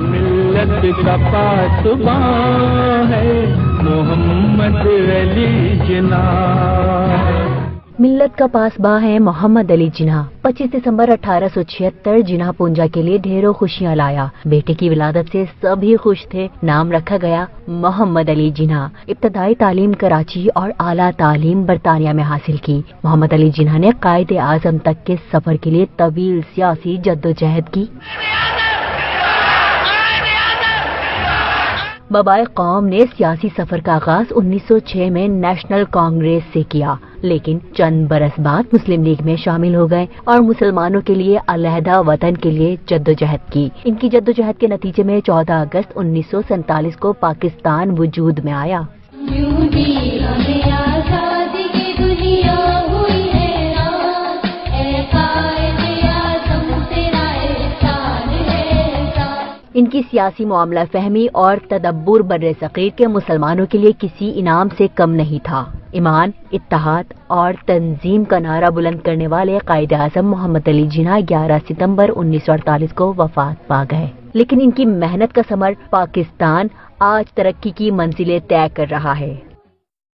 ملت کا پاسباں ہے محمد علی جناح، ملت کا پاسباں ہے محمد علی جناح۔ 25 دسمبر 1876 جناح پونجا کے لیے ڈھیروں خوشیاں لایا۔ بیٹے کی ولادت سے سبھی خوش تھے۔ نام رکھا گیا محمد علی جناح۔ ابتدائی تعلیم کراچی اور اعلیٰ تعلیم برطانیہ میں حاصل کی۔ محمد علی جناح نے قائد اعظم تک کے سفر کے لیے طویل سیاسی جدوجہد کی۔ بابائے قوم نے سیاسی سفر کا آغاز 1906 میں نیشنل کانگریس سے کیا، لیکن چند برس بعد مسلم لیگ میں شامل ہو گئے اور مسلمانوں کے لیے علیحدہ وطن کے لیے جدوجہد کی۔ ان کی جدوجہد کے نتیجے میں 14 اگست 1947 کو پاکستان وجود میں آیا۔ ان کی سیاسی معاملہ فہمی اور تدبر بر صغیر کے مسلمانوں کے لیے کسی انعام سے کم نہیں تھا۔ ایمان، اتحاد اور تنظیم کا نعرہ بلند کرنے والے قائد اعظم محمد علی جناح 11 ستمبر 1948 کو وفات پا گئے، لیکن ان کی محنت کا ثمر پاکستان آج ترقی کی منزلیں طے کر رہا ہے۔